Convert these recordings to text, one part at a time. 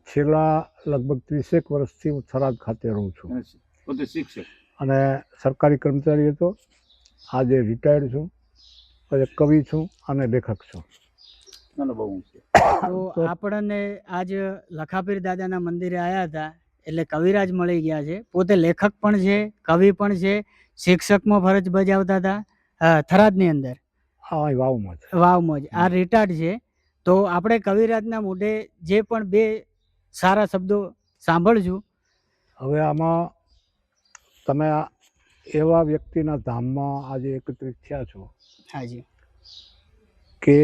છેલ્લા લગભગ 30 વર્ષથી હું થરાદ ખાતે રહું છું પોતે શિક્ષક અને સરકારી કર્મચારી હતો. આજે રિટાયર્ડ છું, પછી કવિ છું અને લેખક છું. તો આપણને આજ લખાપીર દાદાના મંદિરે આવ્યા હતા એટલે કવિરાજ મળી ગયા છે. પોતે લેખક પણ છે, કવિ પણ છે, શિક્ષકમાં ફરજ બજાવતા હતા થરાદની અંદર. હા, વાવમાં છે. વાવમાં જ આ રિટાયર્ડ છે. તો આપણે કવિરાજના મોઢે જે પણ બે સારા શબ્દો સાંભળશું. હવે આમાં તમે એવા વ્યક્તિના ધામમાં આજે એકત્રિત થયા છો હાજી કે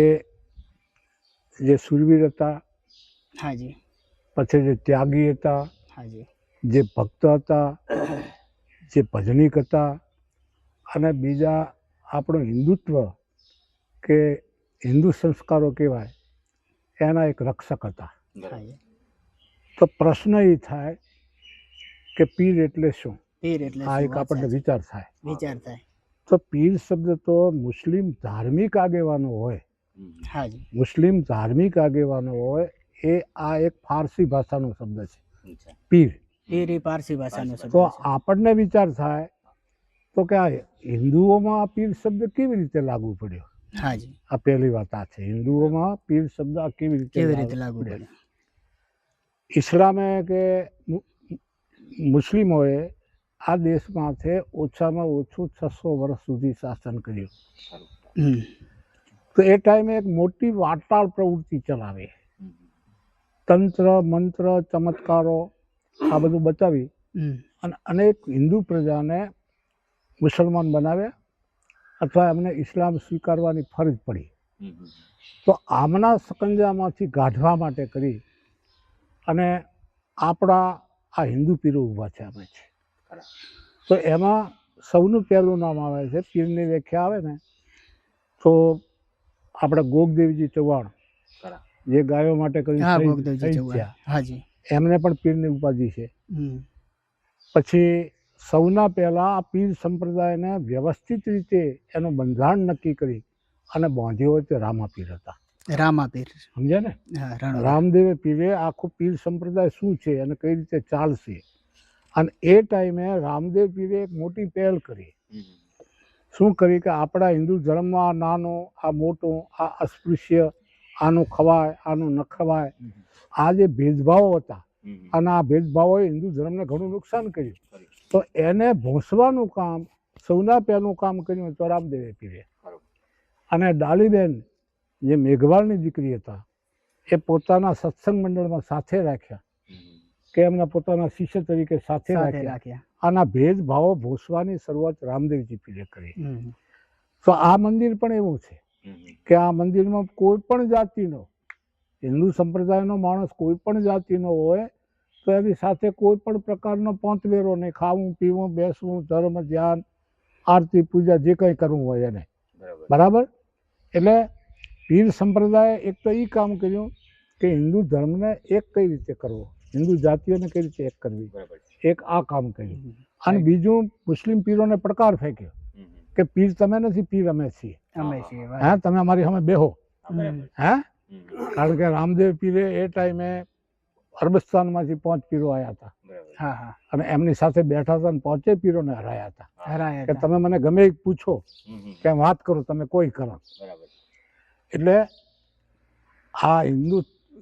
જે શૂરવીર હતા, હાજી પછી જે ત્યાગી હતા, હાજી જે ભક્ત હતા, જે ભજનીક હતા, અને બીજા આપણું હિન્દુત્વ કે હિન્દુ સંસ્કારો કહેવાય એના એક રક્ષક હતા. હાજી તો પ્રશ્ન એ થાય કે પીર એટલે શું? પીર એટલે આ એક આપણને વિચાર થાય. તો પીર શબ્દ તો મુસ્લિમ ધાર્મિક આગેવાનો હોય, હાજી મુસ્લિમ ધાર્મિક આગેવાનો હોય એ આ એક ફારસી ભાષાનો શબ્દ છે પીર. પીર એ પારસી ભાષાનો શબ્દ તો છે. આપણને વિચાર થાય તો કે આ હિન્દુઓમાં આ પીર શબ્દ કેવી રીતે લાગુ પડ્યો? હાજી આ પહેલી વાત આ છે, હિન્દુઓમાં પીર શબ્દ આ કેવી રીતે લાગુ પડ્યો? ઇસ્લામે કે મુસ્લિમોએ આ દેશમાંથી ઓછામાં ઓછું 600 વર્ષ સુધી શાસન કર્યું. તો એ ટાઈમે એક મોટી વાટાળ પ્રવૃત્તિ ચલાવી, તંત્ર મંત્ર ચમત્કારો આ બધું બતાવી અને અનેક હિન્દુ પ્રજાને મુસલમાન બનાવ્યા અથવા એમને ઇસ્લામ સ્વીકારવાની ફરજ પડી. તો આમના સકંજામાંથી કાઢવા માટે કરી અને આપણા આ હિન્દુ પીરો ઊભા છે આપણે છે. તો એમાં સૌનું પહેલું નામ આવે છે, પીરની વ્યાખ્યા આવે ને તો આપણે ગોગદેવજી ચૌહાણ જે ગાયો માટે હાજી એમને પણ પીરની ઉપાધિ છે. પછી સૌના પહેલાં આ પીર સંપ્રદાયને વ્યવસ્થિત રીતે એનું બંધારણ નક્કી કરી અને બાંધ્યો હોય તે રામાપીર હતા. રામાપીર સમજ્યા ને? રામદેવે પીરે આખું પીર સંપ્રદાય શું છે અને કઈ રીતે ચાલશે, અને એ ટાઈમે રામદેવ પીરે એક મોટી પહેલ કરી. શું કરી કે આપણા હિન્દુ ધર્મમાં આ નાનું આ મોટું આ અસ્પૃશ્ય, આનું ખવાય આનું ન ખવાય, આ જે ભેદભાવો હતા અને આ ભેદભાવોએ હિન્દુ ધર્મને ઘણું નુકસાન કર્યું. તો એને ભૂંસવાનું કામ સૌના પહેલું કામ કર્યું તો રામદેવે પીરે. અને ડાલીબેન જે મેઘવાળની દીકરી હતા એ પોતાના સત્સંગ મંડળમાં સાથે રાખ્યા કે એમના પોતાના શિષ્ય તરીકે સાથે રાખ્યા. આના ભેદભાવો ભૂંસવાની શરૂઆત રામદેવજી પીરે કરી. તો આ મંદિર પણ એવું છે કે આ મંદિરમાં કોઈ પણ જાતિનો હિન્દુ સંપ્રદાયનો માણસ કોઈ પણ જાતિનો હોય તો એની સાથે કોઈ પણ પ્રકારનો પંથવેરો નહીં, ખાવું પીવું બેસવું ધર્મ ધ્યાન આરતી પૂજા જે કંઈ કરવું હોય એને. બરાબર? એટલે પીર સંપ્રદાયે એક તો એ કામ કર્યું કે હિન્દુ ધર્મને એક કઈ રીતે કરવો, હિન્દુ જાતિઓને કઈ રીતે એક કરવી, એક આ કામ કર્યું. અને બીજું મુસ્લિમ પીરોને પડકાર ફેંક્યો કે પીર તમે નથી, પીર અમે છીએ. હા, તમે અમારી સામે બેહો. હે, કારણ કે રામદેવ પીરે એ ટાઈમે અરબસ્તાનમાંથી 5 પીરો આવ્યા હતા અને એમની સાથે બેઠા હતા અને 5 પીરોને હરાયા હતા કે તમે મને ગમે એ પૂછો કે વાત કરો, તમે કોઈ કરો. એટલે આ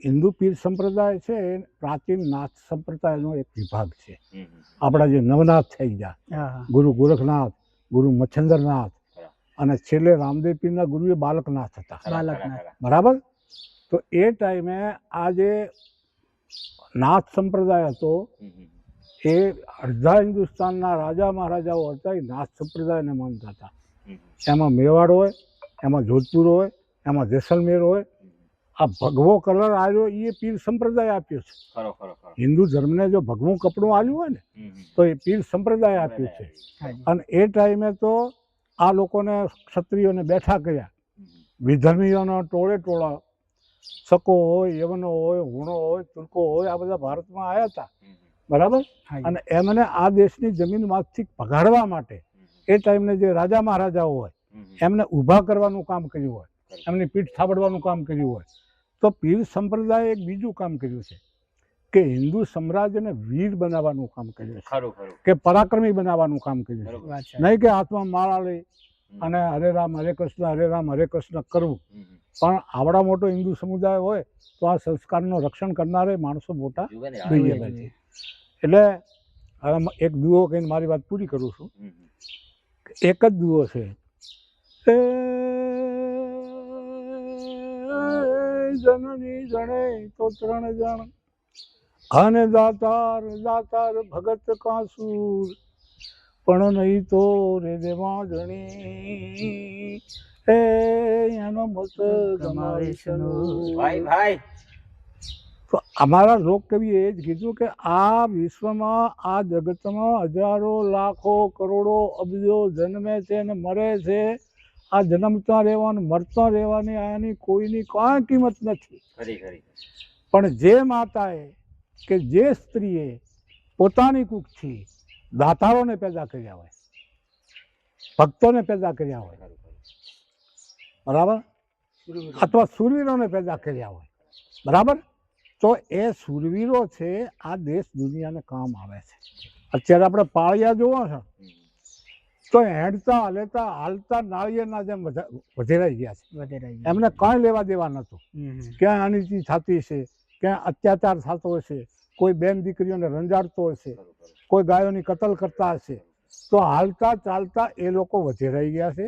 હિન્દુ પીર સંપ્રદાય છે એ પ્રાચીન નાથ સંપ્રદાયનો એક વિભાગ છે. આપણા જે નવનાથ થઈ ગયા, ગુરુ ગોરખનાથ, ગુરુ મચ્છન્દ્રનાથ અને છેલ્લે રામદેવ પીરના ગુરુ એ બાલકનાથ હતા. બરાબર? તો એ ટાઈમે આ જે નાથ સંપ્રદાય હતો એ અડધા હિન્દુસ્તાનના રાજા મહારાજાઓ હતા એ નાથ સંપ્રદાયને માનતા હતા. એમાં મેવાડ હોય, એમાં જોધપુર હોય, એમાં જેસલમેર હોય. આ ભગવો કલર આવ્યો એ પીર સંપ્રદાય આપ્યો છે. હિન્દુ ધર્મને જો ભગવું કપડું આવ્યું હોય ને તો એ પીર સંપ્રદાય આપ્યું છે. અને એ ટાઈમે તો આ લોકોને ક્ષત્રિયોને બેઠા કર્યા, વિધર્મીઓના ટોળે ટોળા, શકો હોય, યવનો હોય, હુણો હોય, તુર્કો હોય, આ બધા ભારતમાં આવ્યા હતા. બરાબર? અને એમને આ દેશની જમીનમાંથી ભગાડવા માટે એ ટાઈમને જે રાજા મહારાજાઓ હોય એમને ઊભા કરવાનું કામ કર્યું હોય, એમની પીઠ થાબડવાનું કામ કર્યું હોય. તો પીર સંપ્રદાયે એક બીજું કામ કર્યું છે કે હિન્દુ સામ્રાજ્યને વીર બનાવવાનું કામ કર્યું છે, ખરું ખરું કે પરાક્રમી બનાવવાનું કામ કર્યું છે. બરોબર. વાત છે. નહીં કે હાથમાં માળા લઈ અને હરે રામ હરે કૃષ્ણ કરવું. પણ આવડા મોટો હિન્દુ સમુદાય હોય તો આ સંસ્કારનું રક્ષણ કરનારે માણસો મોટા જુએ ને જોઈએ આ. ભાઈ. એટલે હવે એક દુઓ કહીને મારી વાત પૂરી કરું છું. એક જ દુઓ છે, એ જનની જણે તો ત્રણ જણ અને દાતાર દાતાર ભગત કાસુર પણ નહીં તો રે દેવા જણી એ એનો મત ગમાવે ભાઈ ભાઈ તો અમારા લોકકવિએ એ જ કીધું કે આ વિશ્વમાં આ જગતમાં હજારો લાખો કરોડો અબજો જન્મે છે ને મરે છે. આ જન્મતા રહેવાનું મરતા રહેવાની આની કોઈની કાંઈ કિંમત નથી. ખરી ખરી પણ જે માતાએ કે જે સ્ત્રીએ પોતાની કુખથી દાતારોને પેદા કર્યા હોય, ભક્તોને પેદા કર્યા હોય, ખરું ખરું બરાબર, અથવા શૂરવીરોને પેદા કર્યા હોય, બરાબર, તો એ શૂરવીરો છે આ દેશ દુનિયાને કામ આવે છે. અત્યારે આપણે પાળિયા જોવો છે તો હેડતા હલેતા હાલતા નાળિયેરના જેમ વધેરાઈ ગયા છે. વધેરાઈ એમને કાંઈ લેવા દેવા નહોતું. હમ. ક્યાંય અનિતિ થતી હશે, ક્યાંય અત્યાચાર થતો હશે, કોઈ બેન દીકરીઓને રંજાડતો હશે, ખરું ખરું કોઈ ગાયોની કતલ કરતા હશે, તો હાલતા ચાલતા એ લોકો વધેરાઈ ગયા છે.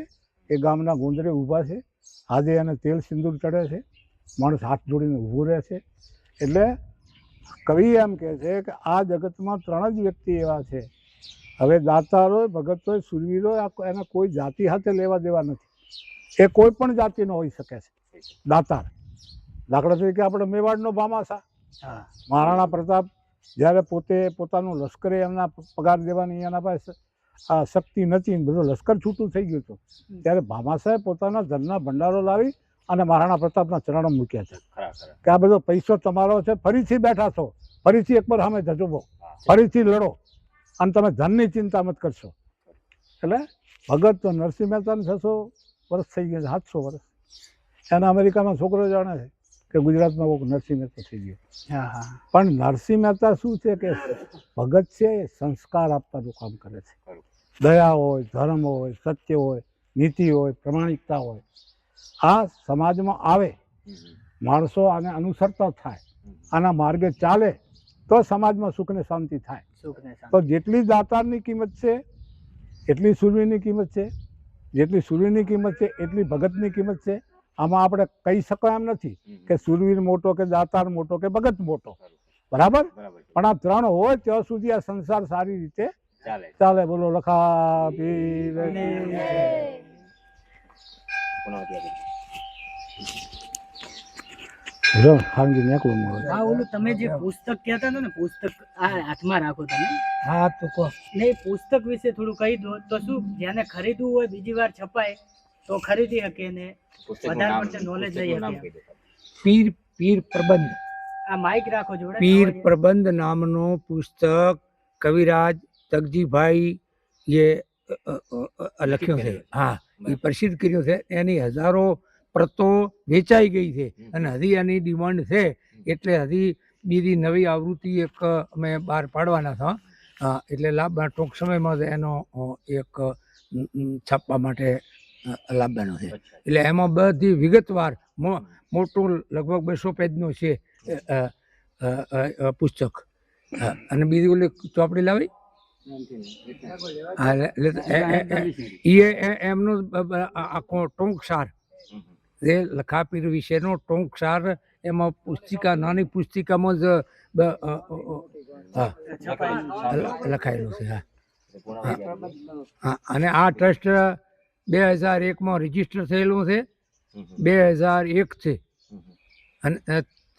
એ ગામના ગોંદરે ઊભા છે, આજે એને તેલ સિંદૂર ચડે છે, માણસ હાથ જોડીને ઊભું રહે છે. એટલે કવિ એમ કહે છે કે આ જગતમાં ત્રણ જ વ્યક્તિ એવા છે, હવે દાતાર હોય, ભગત હોય, શૂરવીર હોય, એને કોઈ જાતિ સાથે લેવા દેવા નથી. એ કોઈ પણ જાતિનો હોઈ શકે છે દાતાર. દાખલા તરીકે આપણે મેવાડનો ભામાસા, હા. મહારાણા પ્રતાપ જ્યારે પોતે પોતાનું લશ્કરે એમના પગાર દેવાની એના પાસે આ શક્તિ નથી, બધું લશ્કર છૂટું થઈ ગયું હતું, ત્યારે ભામાસાએ પોતાના ધનના ભંડારો લાવી અને મહારાણા પ્રતાપના ચરણો મૂક્યા છે ખરા ખરા કે આ બધો પૈસો તમારો છે, ફરીથી બેઠા છો, ફરીથી એકવાર સામે જજોબો, ફરીથી લડો અને તમે ધનની ચિંતા મત કરશો. એટલે ભગત તો નરસિંહ મહેતાને 600 વર્ષ થઈ ગયા છે, 700 વર્ષ. એના અમેરિકામાં છોકરો જાણે છે કે ગુજરાતમાં કોઈક નરસિંહ મહેતા થઈ ગયો. હા હા પણ નરસિંહ મહેતા શું છે કે ભગત છે એ સંસ્કાર આપવાનું કામ કરે છે. દયા હોય, ધર્મ હોય, સત્ય હોય, નીતિ હોય, પ્રમાણિકતા હોય, આ સમાજમાં આવે, માણસો આને અનુસરતા થાય, આના માર્ગે ચાલે તો સમાજમાં સુખ ને શાંતિ થાય. સુખ ને શાંતિ. તો જેટલી દાતારની કિંમત છે એટલી શૂરવીરની કિંમત છે, જેટલી શૂરવીરની કિંમત છે એટલી ભગતની કિંમત છે. આમાં આપણે કહી શકાય એમ નથી કે શૂરવીર મોટો કે દાતાર મોટો કે ભગત મોટો, બરાબર, બરાબર છે. પણ આ ત્રણ હોય ત્યાં સુધી આ સંસાર સારી રીતે ચાલે ચાલે. બોલો લખા પીરની જય. પુનઃ જો ખાનગી નીકળું મળે. હા, ઓલું તમે જે પુસ્તક કહેતા હતા ને, પુસ્તક આ હાથમાં રાખો તમે. હા તો કહો. નહીં, પુસ્તક વિશે થોડું કહી દો તો શું જેને ખરીદવું હોય બીજી વાર છપાય તો ખરીદી શકે ને વધારે પડતું knowledge લઈ શકે. પીર પ્રબંધ, આ માઇક રાખો જોડે. પીર પ્રબંધ નામનો પુસ્તક કવિરાજ તગજીભાઈ એ લખ્યો છે. હા, એ પ્રસિદ્ધ કર્યો છે. એની હજારો પ્રતો વેચાઈ ગઈ છે અને હજી એની ડિમાન્ડ છે, એટલે હજી બીજી નવી આવૃત્તિ એક અમે બહાર પાડવાના હતા. એટલે ટૂંક સમયમાં જ એનો એક છાપવા માટે લાવવાનો છે. એટલે એમાં બધી વિગતવાર મોટું લગભગ 200 પેજનું છે પુસ્તક. અને બીજી ઓલી ચોપડી લાવી, હા, એમનો આખો ટૂંક સાર, એ લખાપીર વિશેનો ટૂંક સાર, એમાં પુસ્તિકા, નાની પુસ્તિકામાં જ લખાયેલું છે. હા, અને આ ટ્રસ્ટ 2001માં રજીસ્ટર થયેલું છે, 2001 છે. અને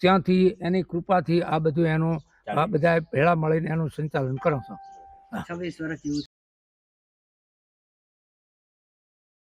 ત્યાંથી એની કૃપાથી આ બધું એનું આ બધા ભેળા મળીને એનું સંચાલન કરો છો. 26 વર્ષ જેવું